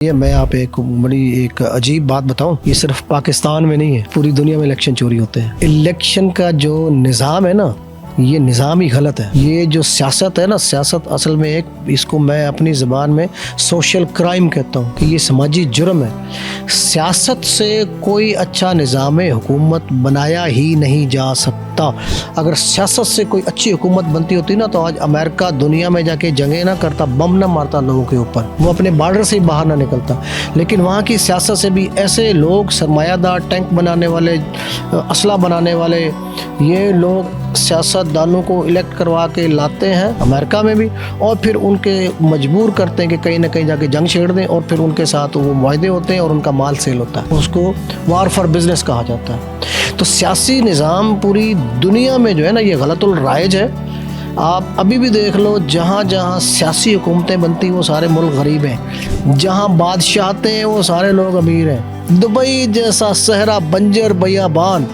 ये मैं आप एक अजीब बात बताऊं, ये सिर्फ पाकिस्तान में नहीं है, पूरी दुनिया में इलेक्शन चोरी होते हैं। इलेक्शन का जो निज़ाम है ना, ये निज़ाम ही गलत है। ये जो सियासत है ना, सियासत असल में एक, इसको मैं अपनी ज़बान में सोशल क्राइम कहता हूँ कि ये समाजी जुर्म है। सियासत से कोई अच्छा निज़ाम हुकूमत बनाया ही नहीं जा सकता। अगर सियासत से कोई अच्छी हुकूमत बनती होती ना, तो आज अमेरिका दुनिया में जाके जंगें ना करता, बम ना मारता लोगों के ऊपर, वो अपने बॉर्डर से ही बाहर ना निकलता। लेकिन वहाँ की सियासत से भी ऐसे लोग, सरमायादार, टैंक बनाने वाले, असला बनाने वाले, ये लोग सियासतदानों को इलेक्ट करवा के लाते हैं अमेरिका में भी, और फिर उनके मजबूर करते हैं कि कहीं ना कहीं जाके जंग छेड़ दें, और फिर उनके साथ वो मुआहदे होते हैं और उनका माल सेल होता है। उसको वार फॉर बिजनेस कहा जाता है। तो सियासी निज़ाम पूरी दुनिया में जो है ना, ये गलतुल राइज है। आप अभी भी देख लो, जहाँ जहाँ सियासी हुकूमतें बनती वो सारे मुल्क गरीब हैं, जहाँ बादशाहते हैं वो सारे लोग अमीर हैं। दुबई जैसा सहरा बंजर बियाबान,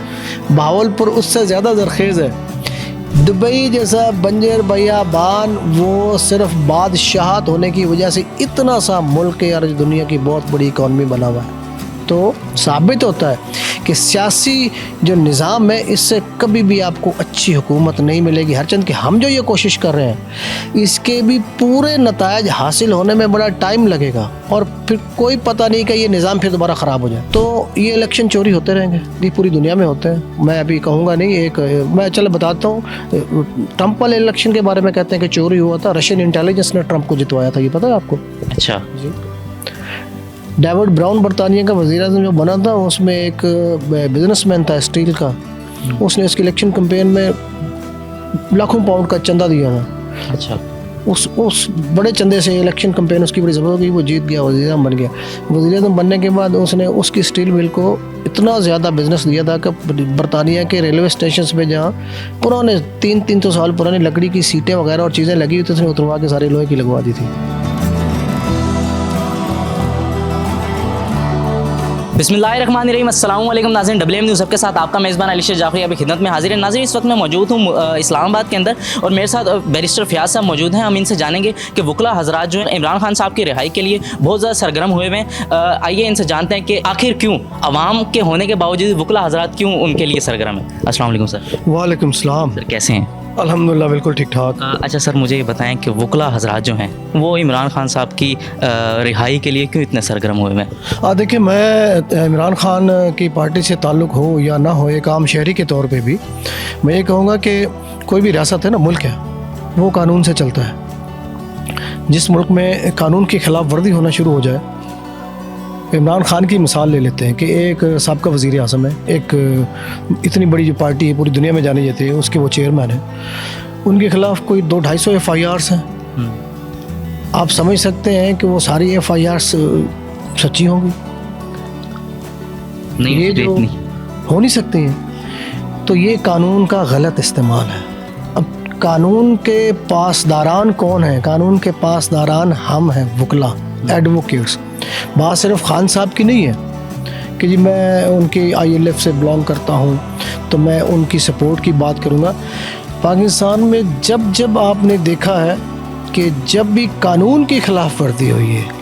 भावलपुर उससे ज़्यादा ज़रखेज़ है। दुबई जैसा बंजर बियाबान वो सिर्फ बादशाहत होने की वजह से इतना सा मुल्क है यार, दुनिया की बहुत बड़ी इकॉनमी बना हुआ है। तो साबित होता है कि सियासी जो निज़ाम है, इससे कभी भी आपको अच्छी हुकूमत नहीं मिलेगी। हरचंद कि हम जो ये कोशिश कर रहे हैं, इसके भी पूरे नतायज हासिल होने में बड़ा टाइम लगेगा, और फिर कोई पता नहीं कि ये निज़ाम फिर दोबारा ख़राब हो जाए। तो ये इलेक्शन चोरी होते रहेंगे, ये पूरी दुनिया में होते हैं। मैं अभी कहूँगा नहीं, मैं चलो बताता हूँ। ट्रंप वाले इलेक्शन के बारे में कहते हैं कि चोरी हुआ था, रशियन इंटेलिजेंस ने ट्रंप को जितवाया था, ये पता है आपको? अच्छा जी। डेविड ब्राउन बरतानिया का वज़ीर-ए-आज़म जो बना था, उसमें एक बिजनेसमैन था स्टील का, उसने इसके इलेक्शन कैंपेन में लाखों पाउंड का चंदा दिया था। अच्छा। उस बड़े चंदे से इलेक्शन कैंपेन उसकी बड़ी ज़बरदस्त हुई, वो जीत गया, वज़ीर-ए-आज़म बन गया। वज़ीर-ए-आज़म बनने के बाद उसने उसकी स्टील मिल को इतना ज़्यादा बिजनेस दिया था कि बरतानिया के रेलवे स्टेशन पे जहाँ पुराने 300 साल पुरानी लकड़ी की सीटें वगैरह और चीज़ें लगी हुई थी, उसने उतरवा के सारी लोहे की लगवा दी थी। बिस्मिल्लाहिर्रहमानिर्रहीम, अस्सलाम वालेकुम नाज़रीन। WM न्यूज़ सबके साथ आपका मेज़बान अली शेख जाफरी अभी खिदमत में हाजिर है। नाज़रीन, इस वक्त मैं मौजूद हूँ इस्लामाबाद के अंदर, और मेरे साथ बैरिस्टर फ़याज़ साहब मौजूद हैं। हम इनसे जानेंगे कि वकला हज़रात जो हैं इमरान खान साहब की रिहाई के लिए बहुत ज़्यादा सरगर्म हुए हैं। आइए इनसे जानते हैं कि आखिर क्यों अवाम के होने के बावजूद वकला हज़रात क्यों उनके लिए सरगर्म है। अस्सलाम वालेकुम सर। वालेकुम सलाम। सर कैसे हैं? अल्हम्दुलिल्लाह बिल्कुल ठीक ठाक। अच्छा सर, मुझे ये बताएं कि वकला हज़रात जो हैं वो इमरान खान साहब की रिहाई के लिए क्यों इतने सरगर्म हुए हैं? देखिए, मैं इमरान खान की पार्टी से ताल्लुक़ हो या ना हो, एक आम शहरी के तौर पे भी मैं ये कहूँगा कि कोई भी रियासत है ना, मुल्क है, वो कानून से चलता है। जिस मुल्क में कानून की खिलाफ वर्जी होना शुरू हो जाए, इमरान खान की मिसाल ले लेते हैं कि एक साबका वज़ीर आज़म है, एक इतनी बड़ी जो पार्टी है पूरी दुनिया में जानी जाती है, उसके वो चेयरमैन है, उनके खिलाफ कोई 200-250 FIRs हैं। आप समझ सकते हैं कि वो सारी FIRs सच्ची होंगी? नहीं, ये जो हो नहीं सकती हैं। तो ये कानून का गलत इस्तेमाल है। अब कानून के पासदारान कौन हैं? कानून के पासदारान हम हैं, वकला, एडवोकेट्स। बात सिर्फ खान साहब की नहीं है कि जी मैं उनकी ILF से बिलोंग करता हूँ तो मैं उनकी सपोर्ट की बात करूँगा। पाकिस्तान में जब जब आपने देखा है कि जब भी कानून की खिलाफ वर्जी हुई है,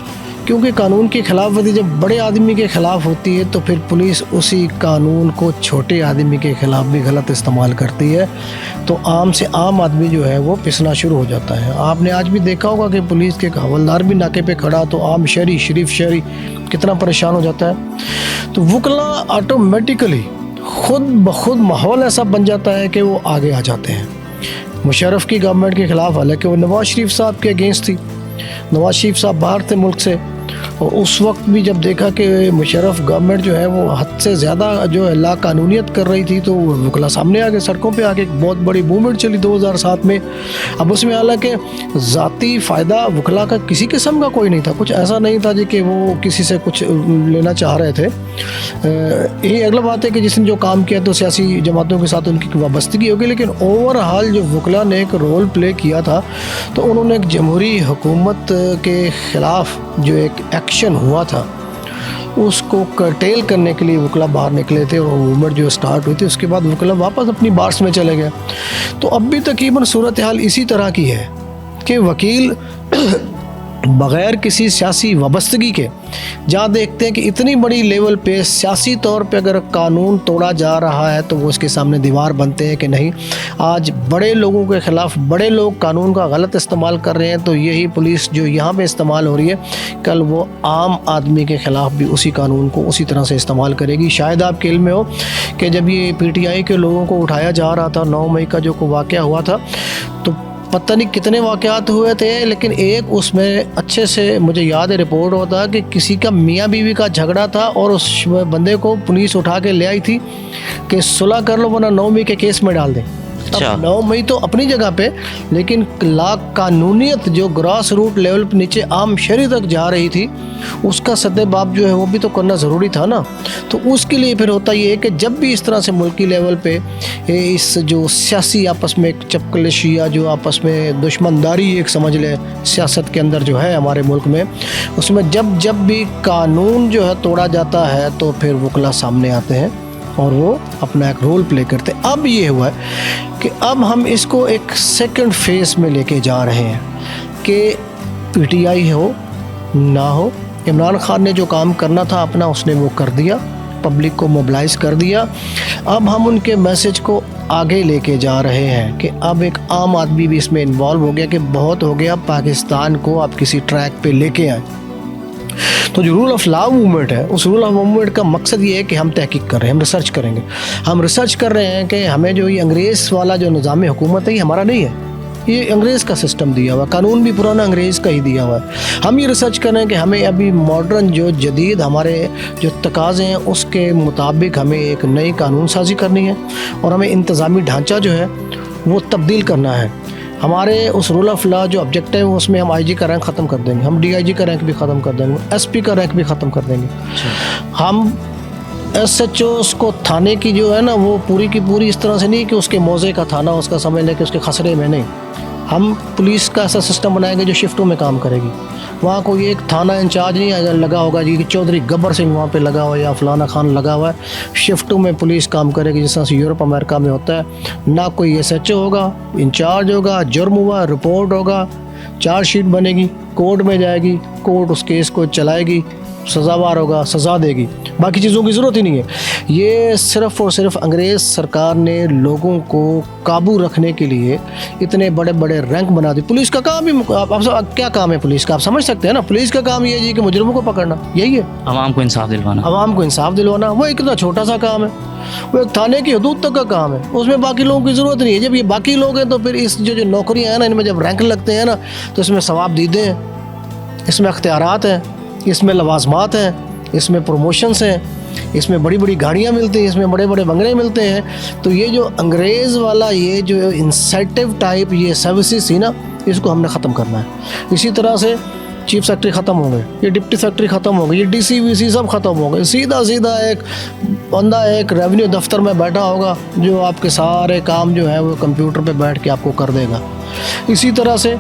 क्योंकि कानून की खिलाफ वर्जी जब बड़े आदमी के ख़िलाफ़ होती है, तो फिर पुलिस उसी कानून को छोटे आदमी के ख़िलाफ़ भी गलत इस्तेमाल करती है, तो आम से आम आदमी जो है वो पिसना शुरू हो जाता है। आपने आज भी देखा होगा कि पुलिस के हवलदार भी नाके पे खड़ा, तो आम शहरी, शरीफ शहरी कितना परेशान हो जाता है। तो वकला ऑटोमेटिकली खुद ब खुद माहौल ऐसा बन जाता है कि वो आगे आ जाते हैं। मुशर्रफ की गवर्नमेंट के ख़िलाफ़, हालांकि वो नवाज़ शरीफ साहब के अगेंस्ट थी, नवाज़ शरीफ साहब बाहर थे मुल्क से, और उस वक्त भी जब देखा कि मुशर्रफ गवर्नमेंट जो है वो हद से ज़्यादा जो है लाकानूनियत कर रही थी, तो वकला सामने आ गए, सड़कों पे आके एक बहुत बड़ी मूवमेंट चली 2007 में। अब उसमें हालांकि ज़ाती फ़ायदा वकला का किसी किस्म का कोई नहीं था, कुछ ऐसा नहीं था जी कि वो किसी से कुछ लेना चाह रहे थे। यही अगला बात है कि जिसने जो काम किया तो सियासी जमातों के साथ उनकी वाबस्तगी होगी, लेकिन ओवरऑल जो वकला ने एक रोल प्ले किया था, तो उन्होंने एक जमहूरी हुकूमत के ख़िलाफ़ जो एक एक्शन हुआ था उसको कर्टेल करने के लिए वकला बाहर निकले थे, और मूवमेंट जो स्टार्ट हुई थी उसके बाद वकला वापस अपनी बार्स में चले गए। तो अब भी तकरीबन सूरत हाल इसी तरह की है कि वकील बग़ैर किसी सियासी वाबस्तगी के, जहाँ देखते हैं कि इतनी बड़ी लेवल पे सियासी तौर पे अगर कानून तोड़ा जा रहा है तो वो उसके सामने दीवार बनते हैं कि नहीं, आज बड़े लोगों के ख़िलाफ़ बड़े लोग कानून का गलत इस्तेमाल कर रहे हैं, तो यही पुलिस जो यहाँ पे इस्तेमाल हो रही है, कल वो आम आदमी के ख़िलाफ़ भी उसी कानून को उसी तरह से इस्तेमाल करेगी। शायद आपके इल्म में हो कि जब ये PTI के लोगों को उठाया जा रहा था, 9 मई का जो वाक़या हुआ था, तो पता नहीं कितने वाक़यात हुए थे, लेकिन एक उसमें अच्छे से मुझे याद है, रिपोर्ट होता कि किसी का मियाँ बीवी का झगड़ा था और उस बंदे को पुलिस उठा के ले आई थी कि सुलह कर लो वरना 9 मई के केस में डाल दें। अब 9 मई तो अपनी जगह पे, लेकिन कानूनियत जो ग्रास रूट लेवल पे नीचे आम शहरी तक जा रही थी, उसका सद्देबाब जो है वो भी तो करना ज़रूरी था ना। तो उसके लिए फिर होता ये है कि जब भी इस तरह से मुल्की लेवल पे इस जो सियासी आपस में एक चपकलिश या जो आपस में दुश्मनदारी एक समझ ले सियासत के अंदर जो है हमारे मुल्क में, उसमें जब भी कानून जो है तोड़ा जाता है तो फिर वकला सामने आते हैं और वो अपना एक रोल प्ले करते हैं। अब ये हुआ है कि अब हम इसको एक सेकंड फेज़ में लेके जा रहे हैं कि PTI हो ना हो, इमरान खान ने जो काम करना था अपना उसने वो कर दिया, पब्लिक को मोबिलाइज़ कर दिया। अब हम उनके मैसेज को आगे लेके जा रहे हैं कि अब एक आम आदमी भी इसमें इन्वॉल्व हो गया कि बहुत हो गया, पाकिस्तान को आप किसी ट्रैक पे लेके आए। तो जो रूल ऑफ लॉ मूवमेंट है, उस रूल ऑफ मूवमेंट का मकसद ये है कि हम तहकीक कर रहे हैं, हम रिसर्च करेंगे। हम रिसर्च कर रहे हैं कि हमें जो ये अंग्रेज़ वाला जो निज़ाम हुकूमत है ये हमारा नहीं है, ये अंग्रेज़ का सिस्टम दिया हुआ है, कानून भी पुराना अंग्रेज़ का ही दिया हुआ है। हम ये रिसर्च कर रहे हैं कि हमें अभी मॉडर्न जो जदीद हमारे जो तकाज़े हैं उसके मुताबिक हमें एक नई कानून साजी करनी है और हमें इंतज़ामी ढांचा जो है वो तब्दील करना है। हमारे उस रूल ऑफ लॉ जो ऑब्जेक्टिव है उसमें हम IG का रैंक ख़त्म कर देंगे, हम DIG का रैंक भी ख़त्म कर देंगे, SP का रैंक भी ख़त्म कर देंगे। हम SHOs को थाने की जो है ना वो पूरी की पूरी इस तरह से नहीं कि उसके मौजे का थाना उसका समझ लें कि उसके खसरे में नहीं, हम पुलिस का ऐसा सिस्टम बनाएंगे जो शिफ्टों में काम करेगी। वहाँ कोई एक थाना इंचार्ज नहीं लगा होगा जी कि चौधरी गब्बर सिंह वहाँ पे लगा हुआ है या फलाना खान लगा हुआ है, शिफ्टों में पुलिस काम करेगी जिस तरह से यूरोप अमेरिका में होता है। ना कोई SHO होगा, इंचार्ज होगा, जुर्म हुआ रिपोर्ट होगा, चार्जशीट बनेगी, कोर्ट में जाएगी, कोर्ट उस केस को चलाएगी, सज़ावार होगा, सज़ा देगी, बाकी चीज़ों की ज़रूरत ही नहीं है। ये सिर्फ़ और सिर्फ अंग्रेज़ सरकार ने लोगों को काबू रखने के लिए इतने बड़े बड़े रैंक बना दिए। पुलिस का काम ही आप क्या काम है पुलिस का, आप समझ सकते हैं ना। पुलिस का काम ये है कि मुजरिमों को पकड़ना, यही है, आवाम को इंसाफ दिलवाना। वो एक इतना छोटा सा काम है, वो एक थाने की हदूद तक का काम है, उसमें बाकी लोगों की ज़रूरत नहीं है। जब ये बाकी लोग हैं तो फिर इस जो नौकरियाँ हैं ना, इनमें जब रैंक लगते हैं ना तो इसमें सवाब दीदे हैं, इसमें अख्तियारात हैं, इसमें लवाजमात हैं, इसमें प्रमोशंस हैं, इसमें बड़ी बड़ी गाड़ियाँ मिलती हैं, इसमें बड़े बड़े बंगले मिलते हैं। तो ये जो अंग्रेज़ वाला ये जो इंसेंटिव टाइप ये सर्विसेज थी ना, इसको हमने ख़त्म करना है। इसी तरह से चीफ सेक्रेटरी ख़त्म हो गए, ये डिप्टी सेक्रेटरी ख़त्म हो गए, ये DC VC सब ख़त्म हो गए। सीधा एक बंदा एक रेवेन्यू दफ्तर में बैठा होगा जो आपके सारे काम जो है वो कंप्यूटर पे बैठ के आपको कर देगा। इसी तरह से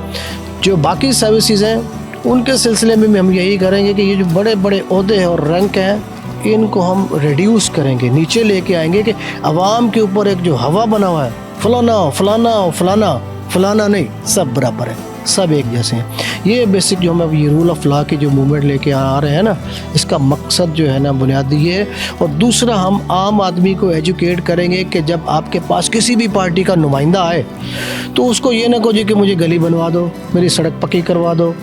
जो बाकी सर्विसेज हैं उनके सिलसिले में हम यही करेंगे कि ये जो बड़े बड़े ओहदे हैं और रैंक हैं इनको हम रिड्यूस करेंगे, नीचे लेके आएंगे कि आवाम के ऊपर एक जो हवा बना हुआ है फलाना फलाना फलाना फलाना नहीं, सब बराबर है, सब एक जैसे हैं। ये बेसिक जो हम ये रूल ऑफ लॉ की जो मूवमेंट लेके आ रहे हैं ना, इसका मकसद जो है ना बुनियादी ये है। और दूसरा, हम आम आदमी को एजुकेट करेंगे कि जब आपके पास किसी भी पार्टी का नुमाइंदा आए तो उसको ये ना कहो जी कि मुझे गली बनवा दो, मेरी सड़क पक्की करवा दो,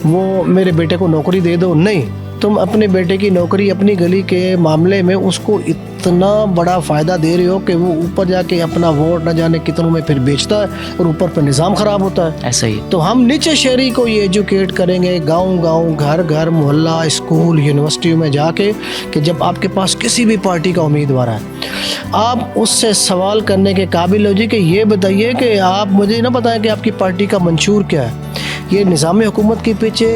वो मेरे बेटे को नौकरी दे दो। नहीं, तुम अपने बेटे की नौकरी अपनी गली के मामले में उसको इतना बड़ा फ़ायदा दे रहे हो कि वो ऊपर जाके अपना वोट न जाने कितनों में फिर बेचता है और ऊपर पर निज़ाम ख़राब होता है। ऐसा ही तो हम नीचे शहरी को ये एजुकेट करेंगे, गांव-गांव, घर-घर, मोहल्ला, स्कूल, यूनिवर्सिटी में जाके कि जब आपके पास किसी भी पार्टी का उम्मीदवार है, आप उससे सवाल करने के काबिल हो जी कि ये बताइए कि आप मुझे ना बताएं कि आपकी पार्टी का मंशूर क्या है। ये निज़ाम हुकूमत के पीछे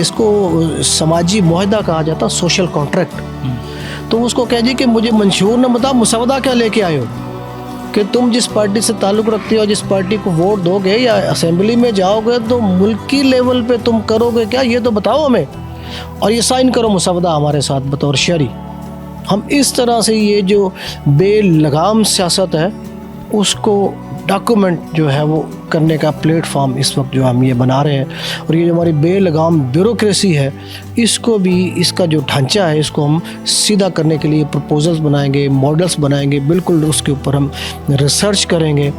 इसको समाजी मुआहदा कहा जाता, सोशल कॉन्ट्रैक्ट। तो उसको कह जी कि मुझे मंशूर न बता, मुसवदा क्या लेके आए हो कि तुम जिस पार्टी से ताल्लुक़ रखते हो, जिस पार्टी को वोट दोगे या असेंबली में जाओगे तो मुल्की लेवल पे तुम करोगे क्या, ये तो बताओ हमें, और ये साइन करो मुसवदा हमारे साथ बतौर शहरी। हम इस तरह से ये जो बेलगाम सियासत है उसको डॉक्यूमेंट जो है वो करने का प्लेटफॉर्म इस वक्त जो हम ये बना रहे हैं। और ये जो हमारी बेलगाम ब्यूरोक्रेसी है, इसको भी, इसका जो ढांचा है, इसको हम सीधा करने के लिए प्रपोजल्स बनाएंगे, मॉडल्स बनाएंगे, बिल्कुल उसके ऊपर हम रिसर्च करेंगे।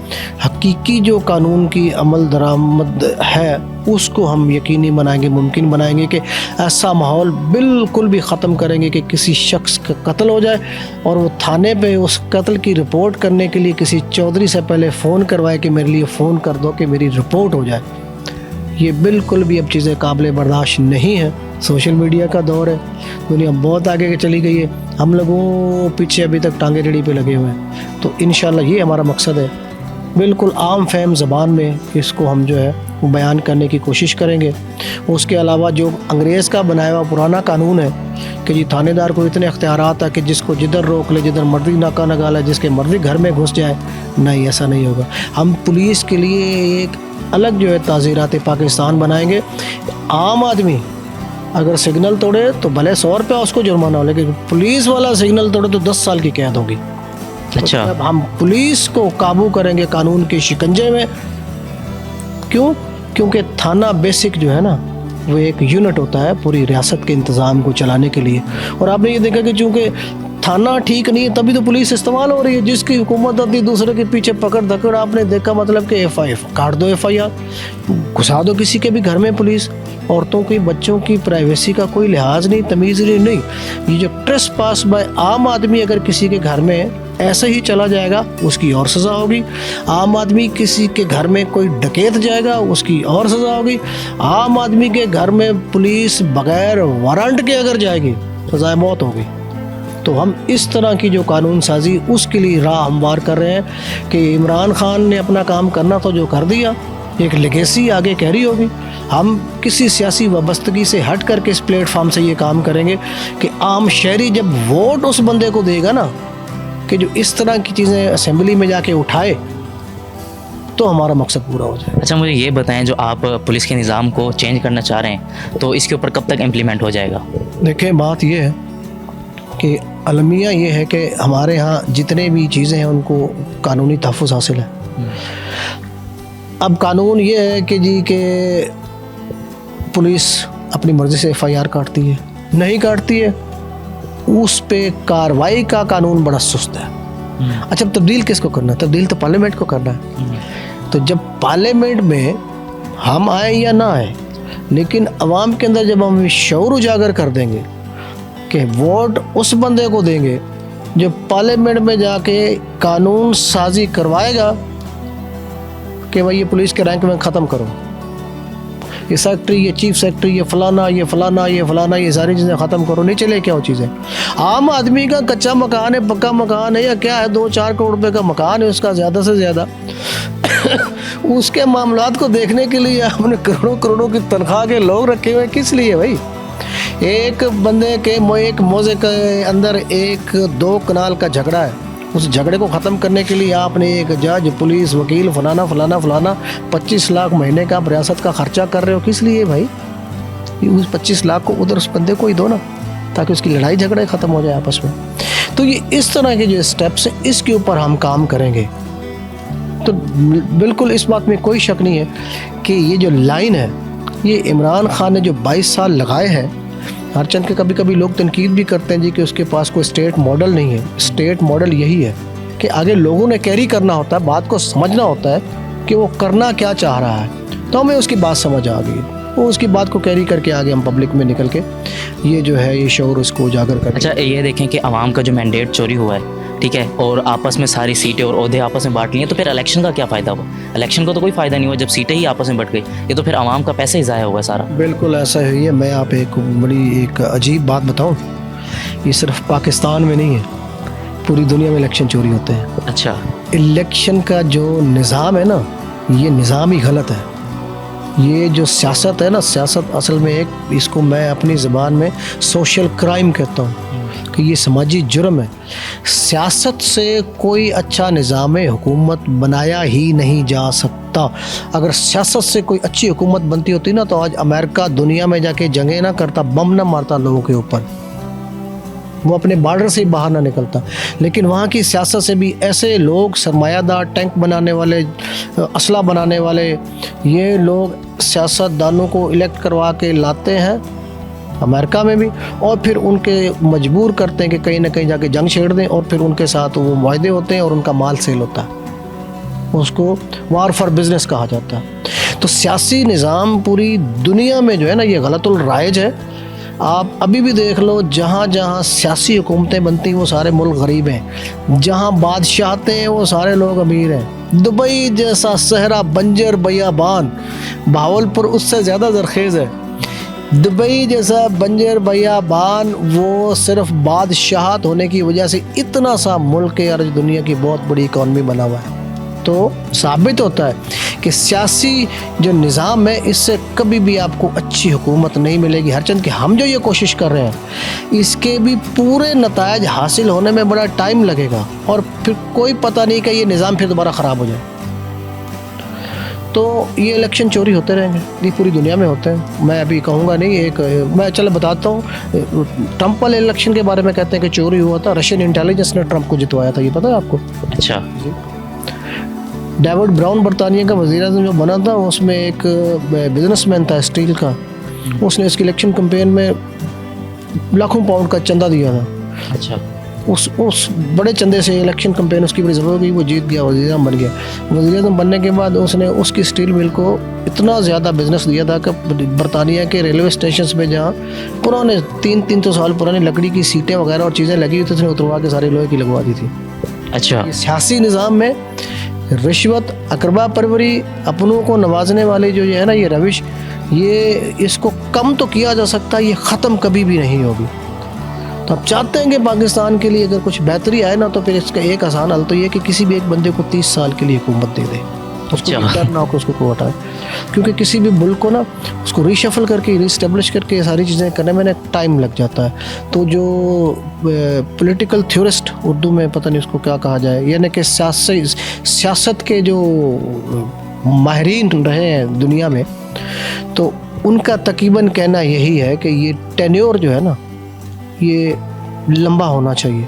हकीकी जो कानून की अमल दरामद है उसको हम यकीनी बनाएंगे, मुमकिन बनाएंगे कि ऐसा माहौल बिल्कुल भी ख़त्म करेंगे कि किसी शख्स का कत्ल हो जाए और वो थाने पे उस कत्ल की रिपोर्ट करने के लिए किसी चौधरी से पहले फ़ोन करवाए कि मेरे लिए फ़ोन कर दो कि मेरी रिपोर्ट हो जाए। ये बिल्कुल भी अब चीज़ें काबिल बर्दाश्त नहीं है। सोशल मीडिया का दौर है, दुनिया बहुत आगे चली गई है, हम लोगों पीछे अभी तक टांगे रेडी पे लगे हुए हैं। तो इंशाल्लाह ये हमारा मकसद है, बिल्कुल आम फहम ज़बान में इसको हम जो है वो बयान करने की कोशिश करेंगे। उसके अलावा जो अंग्रेज़ का बनाया हुआ पुराना कानून है कि जी थानेदार को इतने अख्तियारात है कि जिसको जिधर रोक ले, जिधर मर्जी नाका लगा ले, जिसके मर्जी घर में घुस जाए, नहीं, ऐसा नहीं होगा। हम पुलिस के लिए एक अलग जो है ताज़ीरात पाकिस्तान बनाएंगे। आम आदमी अगर सिग्नल तोड़े तो भले 100 रुपया उसको जुर्माना हो, लेकिन पुलिस वाला सिग्नल तोड़े तो 10 साल की कैद होगी। अच्छा, तो हम पुलिस को काबू करेंगे कानून के शिकंजे में। क्यों? क्योंकि थाना बेसिक जो है ना वो एक यूनिट होता है पूरी रियासत के इंतज़ाम को चलाने के लिए। और आपने ये देखा कि चूँकि थाना ठीक नहीं है तभी तो पुलिस इस्तेमाल हो रही है। जिसकी हुकूमत होती है दूसरे के पीछे पकड़ धकड़, आपने देखा मतलब कि काट दो FIR, घुसा दो किसी के भी घर में पुलिस। औरतों की, बच्चों की प्राइवेसी का कोई लिहाज नहीं, तमीज़ नहीं। ये जो ट्रेसपास बाय आम आदमी अगर किसी के घर में ऐसे ही चला जाएगा उसकी और सज़ा होगी। आम आदमी किसी के घर में कोई डकैत जाएगा उसकी और सज़ा होगी। आम आदमी के घर में पुलिस बगैर वारंट के अगर जाएगी सज़ाए मौत होगी। तो हम इस तरह की जो कानून साजी उसके लिए राह हमवार कर रहे हैं कि इमरान खान ने अपना काम करना तो जो कर दिया, एक लेगेसी आगे कैरी होगी। हम किसी सियासी वाबस्तगी से हट करके इस प्लेटफॉर्म से ये काम करेंगे कि आम शहरी जब वोट उस बंदे को देगा ना कि जो इस तरह की चीज़ें असेंबली में जाके उठाए, तो हमारा मकसद पूरा हो जाए। अच्छा, मुझे ये बताएं, जो आप पुलिस के निज़ाम को चेंज करना चाह रहे हैं तो इसके ऊपर कब तक इम्प्लीमेंट हो जाएगा? देखें, बात ये है कि अलमिया ये है कि हमारे यहाँ जितने भी चीज़ें हैं उनको कानूनी तहफ़्फ़ुज़ हासिल है। अब कानून ये है कि जी के पुलिस अपनी मर्ज़ी से FIR काटती है, नहीं काटती है उस पे कार्रवाई का कानून बड़ा सुस्त है। अच्छा, तब्दील किसको करना है? तब्दील तो पार्लियामेंट को करना है। तो जब पार्लियामेंट में हम आए या ना आए, लेकिन अवाम के अंदर जब हम शऊर उजागर कर देंगे कि वोट उस बंदे को देंगे जो पार्लियामेंट में जाके कानून साजी करवाएगा कि भाई ये पुलिस के रैंक में ख़त्म करो, ये सेक्रेटरी, ये चीफ सेक्रेटरी, ये फलाना, ये फलाना, ये फलाना, ये सारी चीज़ें ख़त्म करो, नीचे ले क्या वो चीज़ें। आम आदमी का कच्चा मकान है, पक्का मकान है या क्या है, 2-4 करोड़ रुपए का मकान है उसका, ज़्यादा से ज़्यादा उसके मामलात को देखने के लिए हमने करोड़ों करोड़ों की तनख्वाह के लोग रखे हुए, किस लिए भाई? एक बंदे के एक मौजे के अंदर 1-2 कनाल का झगड़ा है, उस झगड़े को ख़त्म करने के लिए आपने एक जज, पुलिस, वकील, फलाना फलाना फलाना 25 लाख महीने का आप रियासत का ख़र्चा कर रहे हो, किस लिए भाई? उस 25 लाख को उधर उस बंदे को ही दो ना, ताकि उसकी लड़ाई झगड़े ख़त्म हो जाए आपस में। तो ये इस तरह के जो स्टेप्स हैं इसके ऊपर हम काम करेंगे। तो बिल्कुल इस बात में कोई शक नहीं है कि ये जो लाइन है ये इमरान खान ने जो 22 साल लगाए हैं, हर चंद के कभी कभी लोग तनकीद भी करते हैं जी कि उसके पास कोई स्टेट मॉडल नहीं है। स्टेट मॉडल यही है कि आगे लोगों ने कैरी करना होता है, बात को समझना होता है कि वो करना क्या चाह रहा है। तो हमें उसकी बात समझ आ गई, वो उसकी बात को कैरी करके आगे हम पब्लिक में निकल के ये जो है ये शऊर उसको उजागर करें। अच्छा, ये देखें कि आवाम का जो मैंडेट चोरी हुआ है, ठीक है, और आपस में सारी सीटें और ओहदे आपस में बांट लिए, तो फिर इलेक्शन का क्या फ़ायदा हुआ? इलेक्शन को तो कोई फ़ायदा नहीं हुआ जब सीटें ही आपस में बट गई। ये तो फिर आवाम का पैसा ही ज़ाया हुआ सारा। बिल्कुल ऐसा ही है। मैं आप एक बड़ी एक अजीब बात बताऊं, ये सिर्फ पाकिस्तान में नहीं है, पूरी दुनिया में इलेक्शन चोरी होते हैं। अच्छा, इलेक्शन का जो निज़ाम है ना, ये निज़ाम ही गलत है। ये जो सियासत है ना, सियासत असल में एक, इसको मैं अपनी ज़बान में सोशल क्राइम कहता हूँ कि ये समाजी जुर्म है। सियासत से कोई अच्छा निज़ाम हुकूमत बनाया ही नहीं जा सकता। अगर सियासत से कोई अच्छी हुकूमत बनती होती ना तो आज अमेरिका दुनिया में जाके जंगें ना करता, बम ना मारता लोगों के ऊपर। وہ اپنے بارڈر سے ہی باہر نہ نکلتا. لیکن وہاں کی سیاست سے بھی ایسے لوگ سرمایہ دار، ٹینک بنانے والے، اسلحہ بنانے والے، یہ لوگ سیاست دانوں کو الیکٹ کروا کے لاتے ہیں امریکہ میں بھی، اور پھر ان کے مجبور کرتے ہیں کہ کہیں نہ کہیں جا کے جنگ چھیڑ دیں، اور پھر ان کے ساتھ وہ معاہدے ہوتے ہیں اور ان کا مال سیل ہوتا ہے. اس کو وار فار بزنس کہا جاتا ہے. تو سیاسی نظام پوری دنیا میں جو ہے نا یہ غلط الرائج ہے. آپ ابھی بھی دیکھ لو، جہاں جہاں سیاسی حکومتیں بنتی ہیں وہ سارے ملک غریب ہیں، جہاں بادشاہتے ہیں وہ سارے لوگ امیر ہیں. دبئی جیسا صحرا بنجر بیابان، بہاولپور اس سے زیادہ زرخیز ہے. دبئی جیسا بنجر بیابان وہ صرف بادشاہت ہونے کی وجہ سے اتنا سا ملک ہے اور دنیا کی بہت بڑی اکانومی بنا ہوا ہے. تو ثابت ہوتا ہے کہ سیاسی جو نظام ہے اس سے کبھی بھی آپ کو اچھی حکومت نہیں ملے گی. ہر چند کہ ہم جو یہ کوشش کر رہے ہیں اس کے بھی پورے نتائج حاصل ہونے میں بڑا ٹائم لگے گا، اور پھر کوئی پتہ نہیں کہ یہ نظام پھر دوبارہ خراب ہو جائے. تو یہ الیکشن چوری ہوتے رہیں گے، یہ پوری دنیا میں ہوتے ہیں. میں ابھی کہوں گا نہیں، میں چلو بتاتا ہوں. ٹرمپ والے الیکشن کے بارے میں کہتے ہیں کہ چوری ہوا تھا، رشین انٹیلیجنس نے ٹرمپ کو جتوایا تھا. یہ پتہ ہے آپ کو؟ اچھا. ڈیوڈ براؤن برطانیہ کا وزیر اعظم جو بنا تھا، اس میں ایک بزنس مین تھا اسٹیل کا، اس نے اس کی الیکشن کمپین میں لاکھوں پاؤنڈ کا چندہ دیا تھا. اچھا. اس بڑے چندے سے الیکشن کمپین اس کی بڑی زبردست ہوئی، وہ جیت گیا، وزیر اعظم بن گیا. وزیر اعظم بننے کے بعد اس نے اس کی اسٹیل مل کو اتنا زیادہ بزنس دیا تھا کہ برطانیہ کے ریلوے اسٹیشنز پہ جہاں پرانے 300 سال پرانی لکڑی کی سیٹیں وغیرہ اور چیزیں لگی ہوئی تھی، اس نے اتروا کے سارے لوہے کی لگوا دی تھی. اچھا. سیاسی نظام میں رشوت، اقربا پروری، اپنوں کو نوازنے والے جو ہے نا یہ روش، یہ اس کو کم تو کیا جا سکتا ہے، یہ ختم کبھی بھی نہیں ہوگی. تو آپ چاہتے ہیں کہ پاکستان کے لیے اگر کچھ بہتری آئے نا، تو پھر اس کا ایک آسان حل تو یہ کہ کسی بھی ایک بندے کو 30 سال کے لیے حکومت دے دے، اس کو ڈر نہ ہو کہ اس کو ہٹائے. کیونکہ کسی بھی ملک کو نا اس کو ریشفل کر کے، ری اسٹیبلش کر کے یہ ساری چیزیں کرنے میں نا ٹائم لگ جاتا ہے. تو جو پولیٹیکل تھیورسٹ، اردو میں پتہ نہیں اس کو کیا کہا جائے، یعنی کہ سیاست کے جو ماہرین رہے ہیں دنیا میں، تو ان کا تقریباً کہنا یہی ہے کہ یہ ٹینیور جو ہے نا یہ لمبا ہونا چاہیے.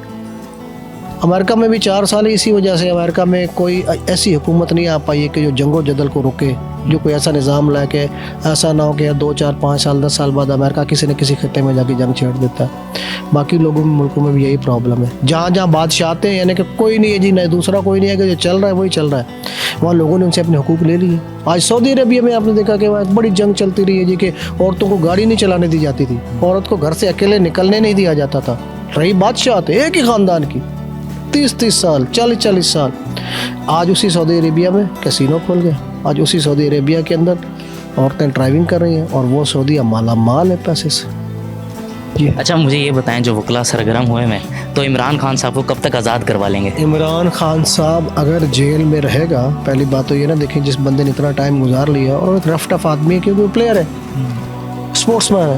امریکہ میں بھی 4 سال ہے، اسی وجہ سے امریکہ میں کوئی ایسی حکومت نہیں آ پائی ہے کہ جو جنگ و جدل کو روکے، جو کوئی ایسا نظام لائے کہ ایسا نہ ہو کہ 2 4 5 سال 10 سال بعد امریکہ کسی نہ کسی خطے میں جا کے جنگ چھیڑ دیتا ہے. باقی لوگوں میں ملکوں میں بھی یہی پرابلم ہے، جہاں جہاں بادشاہ آتے ہیں یعنی کہ کوئی نہیں ہے جی، نہ دوسرا کوئی نہیں ہے کہ جو چل رہا ہے وہی چل رہا ہے، وہاں لوگوں نے ان سے اپنے حقوق لے لیے. آج سعودی عربیہ میں آپ نے دیکھا کہ وہاں بڑی جنگ چلتی رہی ہے جی، کہ عورتوں کو گاڑی نہیں چلانے دی جاتی تھی، عورت کو گھر سے اکیلے نکلنے نہیں دیا جاتا تھا. رہی بادشاہ آتے ایک ہی خاندان کی 30 سال 40 سال. آج اسی سعودی عربیہ میں کیسینو کھول گیا، آج اسی سعودی عربیہ کے اندر عورتیں ڈرائیونگ کر رہی ہیں، اور وہ سعودیہ مالا مال ہے پیسے سے. اچھا مجھے یہ بتائیں، جو وکلا سرگرم ہوئے میں، تو عمران خان صاحب کو کب تک آزاد کروا لیں گے؟ عمران خان صاحب اگر جیل میں رہے گا، پہلی بات تو یہ نا دیکھیں جس بندے نے اتنا ٹائم گزار لیا، اور ایک رف ٹف آدمی ہے کیونکہ وہ پلیئر ہے، اسپورٹس مین ہے.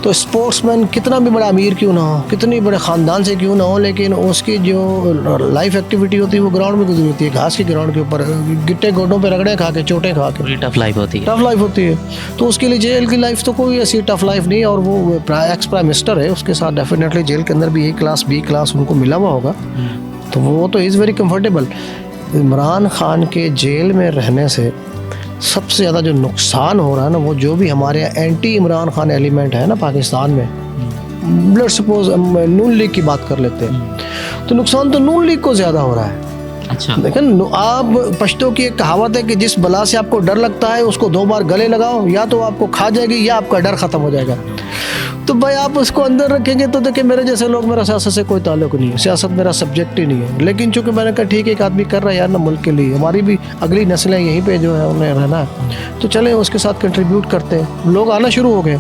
تو اسپورٹس مین کتنا بھی بڑا امیر کیوں نہ ہو، کتنی بڑے خاندان سے کیوں نہ ہو، لیکن اس کی جو لائف ایکٹیویٹی ہوتی ہے وہ گراؤنڈ میں گزری ہوتی ہے، گھاس کے گراؤنڈ کے اوپر گٹے گوڈوں پہ رگڑے کھا کے، چوٹیں کھا کے. ٹف لائف ہوتی ہے، ٹف لائف ہوتی ہے. تو اس کے لیے جیل کی لائف تو کوئی ایسی ٹف لائف نہیں ہے. اور وہ ایکس پرائم منسٹر ہے، اس کے ساتھ ڈیفینیٹلی جیل کے اندر بھی A کلاس B کلاس ان کو ملا ہوا ہوگا، تو وہ تو is very comfortable. Imran Khan کے جیل میں رہنے سے سب سے زیادہ جو نقصان ہو رہا ہے نا، وہ جو بھی ہمارے یہاں اینٹی عمران خان ایلیمنٹ ہے نا پاکستان میں، لیٹس سپوز ہم نون لیگ کی بات کر لیتے ہیں، تو نقصان تو نون لیگ کو زیادہ ہو رہا ہے. اچھا. لیکن آپ پشتوں کی ایک کہاوت ہے کہ جس بلا سے آپ کو ڈر لگتا ہے اس کو 2 بار گلے لگاؤ، یا تو آپ کو کھا جائے گی یا آپ کا ڈر ختم ہو جائے گا. تو بھائی آپ اس کو اندر رکھیں گے تو دیکھیں میرے جیسے لوگ، میرا سیاست سے کوئی تعلق نہیں ہے، سیاست میرا سبجیکٹ ہی نہیں ہے. لیکن چونکہ میں نے کہا ٹھیک ہے ایک آدمی کر رہا ہے یار نا ملک کے لیے، ہماری بھی اگلی نسلیں یہیں پہ جو ہے انہیں رہنا ہے، تو چلیں اس کے ساتھ کنٹریبیوٹ کرتے ہیں. لوگ آنا شروع ہو گئے،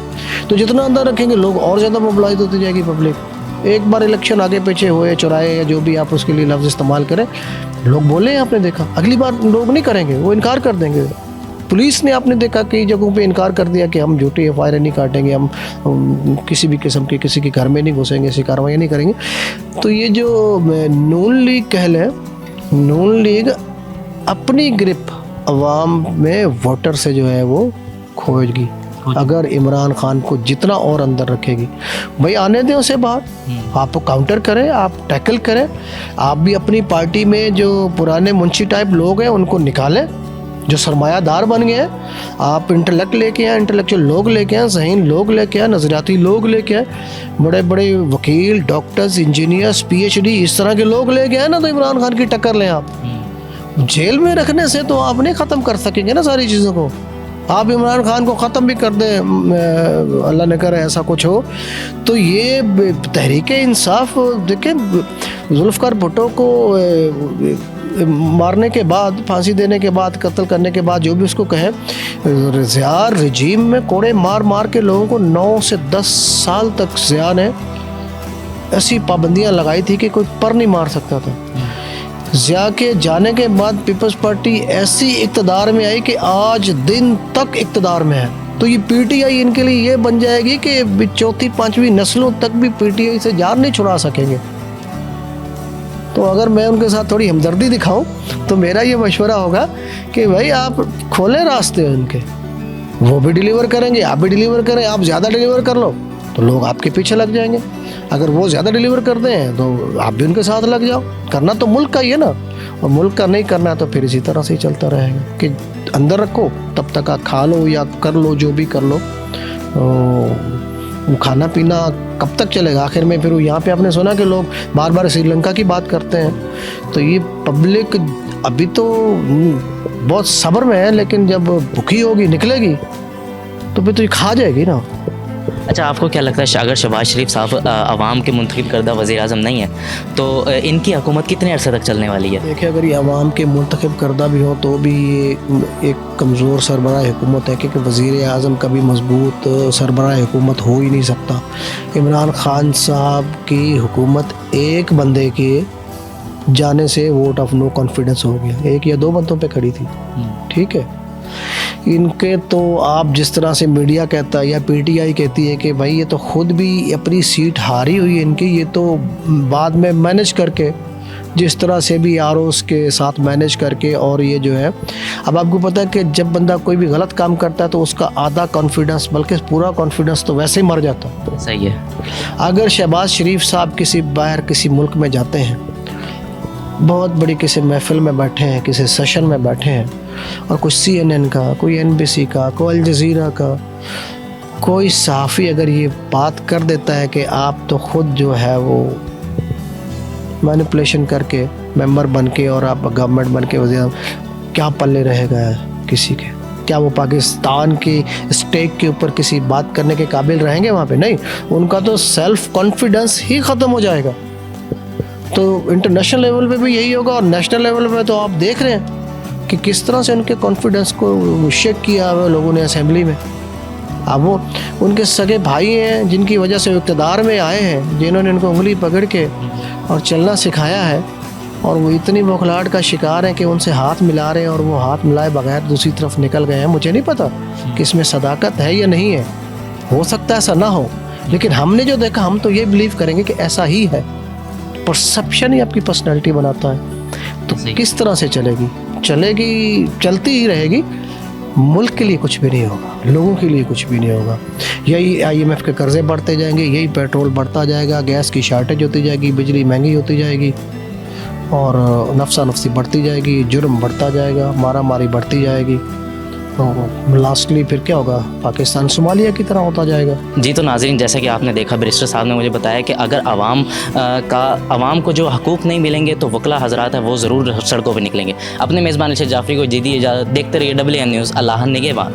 تو جتنا اندر رکھیں گے لوگ اور زیادہ موبلائز ہوتی جائے گی پبلک. ایک بار الیکشن آگے پیچھے ہوئے، چرائے یا جو بھی آپ اس کے لیے لفظ استعمال کریں، لوگ بولے ہیں، آپ نے دیکھا اگلی بار لوگ نہیں کریں گے، وہ انکار کر دیں گے. پولیس نے آپ نے دیکھا کئی جگہوں پہ انکار کر دیا کہ ہم جھوٹی FIR نہیں کاٹیں گے، ہم کسی بھی قسم کی کسی کے گھر میں نہیں گھسیں گے، ایسی کارروائیاں نہیں کریں گے. تو یہ جو نون لیگ کہہ لیں، نون لیگ اپنی گرپ عوام میں ووٹر سے جو ہے وہ کھوئے گی. اگر عمران خان کو جتنا اور اندر رکھے گی. بھائی آنے دیں اسے باہر, آپ کاؤنٹر کریں, آپ ٹیکل کریں. آپ بھی اپنی پارٹی میں جو پرانے منشی ٹائپ لوگ ہیں ان کو نکالیں جو سرمایہ دار بن گئے ہیں. آپ انٹلیکٹ لے کے آئیں, انٹلیکچوئل لوگ لے کے آئیں, ذہین لوگ لے کے آئیں, نظریاتی لوگ لے کے آئیں, بڑے بڑے وکیل, doctors, engineers, P H D اس طرح کے لوگ لے کے آئیں نا, تو عمران خان کی ٹکر لیں. آپ جیل میں رکھنے سے تو آپ نہیں ختم کر سکیں گے نا ساری چیزوں کو. آپ عمران خان کو ختم بھی کر دیں, اللہ نہ کرے ایسا کچھ ہو, تو یہ تحریک انصاف دیکھیں ذوالفقار بھٹو کو مارنے کے بعد, پھانسی دینے کے بعد, قتل کرنے کے بعد جو بھی اس کو کہیں, ضیاء رجیم میں کوڑے مار مار کے لوگوں کو 9 سے 10 سال تک ضیاء نے ایسی پابندیاں لگائی تھی کہ کوئی پر نہیں مار سکتا تھا. ضیاء کے جانے کے بعد پیپلز پارٹی ایسی اقتدار میں آئی کہ آج دن تک اقتدار میں ہے. تو یہ پی ٹی آئی ان کے لیے یہ بن جائے گی کہ 4تھی 5ویں نسلوں تک بھی پی ٹی آئی سے جان نہیں چھڑا سکیں گے. تو اگر میں ان کے ساتھ تھوڑی ہمدردی دکھاؤں تو میرا یہ مشورہ ہوگا کہ بھائی آپ کھولیں راستے ان کے, وہ بھی ڈیلیور کریں گے, آپ بھی ڈیلیور کریں. آپ زیادہ ڈیلیور کر لو تو لوگ آپ کے پیچھے لگ جائیں گے. اگر وہ زیادہ ڈیلیور کرتے ہیں تو آپ بھی ان کے ساتھ لگ جاؤ. کرنا تو ملک کا ہی ہے نا, اور ملک کا نہیں کرنا تو پھر اسی طرح سے ہی چلتا رہے گا کہ اندر رکھو تب تک آپ کھا لو یا کر لو جو بھی کر لو. کھانا پینا کب تک چلے گا آخر میں؟ پھر یہاں پہ آپ نے سنا کہ لوگ بار بار سری لنکا کی بات کرتے ہیں. تو یہ پبلک ابھی تو بہت صبر میں ہے, لیکن جب بھوکی ہوگی نکلے گی تو پھر تو یہ کھا جائے گی نا. اچھا, آپ کو کیا لگتا ہے اگر شہباز شریف صاحب عوام کے منتخب کردہ وزیر اعظم نہیں ہیں تو ان کی حکومت کتنے عرصے تک چلنے والی ہے؟ دیکھیں اگر یہ عوام کے منتخب کردہ بھی ہوں تو بھی یہ ایک کمزور سربراہ حکومت ہے, کیونکہ وزیر اعظم کبھی مضبوط سربراہ حکومت ہو ہی نہیں سکتا. عمران خان صاحب کی حکومت ایک بندے کے جانے سے ووٹ آف نو کانفیڈنس ہو گیا, 1 یا 2 بندوں پہ کھڑی تھی. ٹھیک ہے, ان کے تو آپ جس طرح سے میڈیا کہتا ہے یا پی ٹی آئی کہتی ہے کہ بھائی یہ تو خود بھی اپنی سیٹ ہاری ہوئی ہے ان کی, یہ تو بعد میں مینج کر کے جس طرح سے بھی آر اوز کے ساتھ مینج کر کے, اور یہ جو ہے اب آپ کو پتہ ہے کہ جب بندہ کوئی بھی غلط کام کرتا ہے تو اس کا آدھا کانفیڈنس بلکہ پورا کانفیڈنس تو ویسے ہی مر جاتا ہے. صحیح ہے. اگر شہباز شریف صاحب کسی باہر کسی ملک میں جاتے ہیں, بہت بڑی کسی محفل میں بیٹھے ہیں, کسی سیشن میں بیٹھے ہیں, اور کوئی سی این این کا, کوئی این بی سی کا, کوئی الجزیرہ کا کوئی صحافی اگر یہ بات کر دیتا ہے کہ آپ تو خود جو ہے وہ مینپولیشن کر کے ممبر بن کے اور آپ گورنمنٹ بن کے وزیر, کیا پلے رہے گا کسی کے؟ کیا وہ پاکستان کی اسٹیک کے اوپر کسی بات کرنے کے قابل رہیں گے وہاں پہ؟ نہیں, ان کا تو سیلف کانفیڈنس ہی ختم ہو جائے گا. تو انٹرنیشنل لیول پہ بھی یہی ہوگا, اور نیشنل لیول پہ تو آپ دیکھ رہے ہیں کہ کس طرح سے ان کے کانفیڈنس کو شیک کیا ہوا لوگوں نے اسمبلی میں. اب وہ ان کے سگے بھائی ہیں جن کی وجہ سے اقتدار میں آئے ہیں, جنہوں نے ان کو انگلی پکڑ کے اور چلنا سکھایا ہے, اور وہ اتنی بوکھلاہٹ کا شکار ہیں کہ ان سے ہاتھ ملا رہے ہیں اور وہ ہاتھ ملائے بغیر دوسری طرف نکل گئے ہیں. مجھے نہیں پتا کہ اس میں صداقت ہے یا نہیں ہے, ہو سکتا ہے ایسا نہ ہو, لیکن ہم نے جو دیکھا ہم تو یہ بلیو کریں گے کہ ایسا ہی ہے. پرسپشن ہی آپ کی پرسنالٹی بناتا ہے. تو کس طرح سے چلے گی, چلتی ہی رہے گی. ملک کے لیے کچھ بھی نہیں ہوگا, لوگوں کے لیے کچھ بھی نہیں ہوگا. یہی آئی ایم ایف کے قرضے بڑھتے جائیں گے, یہی پیٹرول بڑھتا جائے گا, گیس کی شارٹیج ہوتی جائے گی, بجلی مہنگی ہوتی جائے گی, اور نفسا نفسی بڑھتی جائے گی, جرم بڑھتا جائے گا, مارا ماری بڑھتی جائے گی. لاسٹلی پھر کیا ہوگا, پاکستان صومالیہ کی طرح ہوتا جائے گا. جی تو ناظرین, جیسا کہ آپ نے دیکھا بیرسٹر صاحب نے مجھے بتایا کہ اگر عوام کو جو حقوق نہیں ملیں گے تو وکلا حضرات ہیں وہ ضرور سڑکوں پہ نکلیں گے. اپنے میزبان ارشد جعفری کو جی دی اجازت, دیکھتے رہیے WN نیوز. اللہ نگہبان.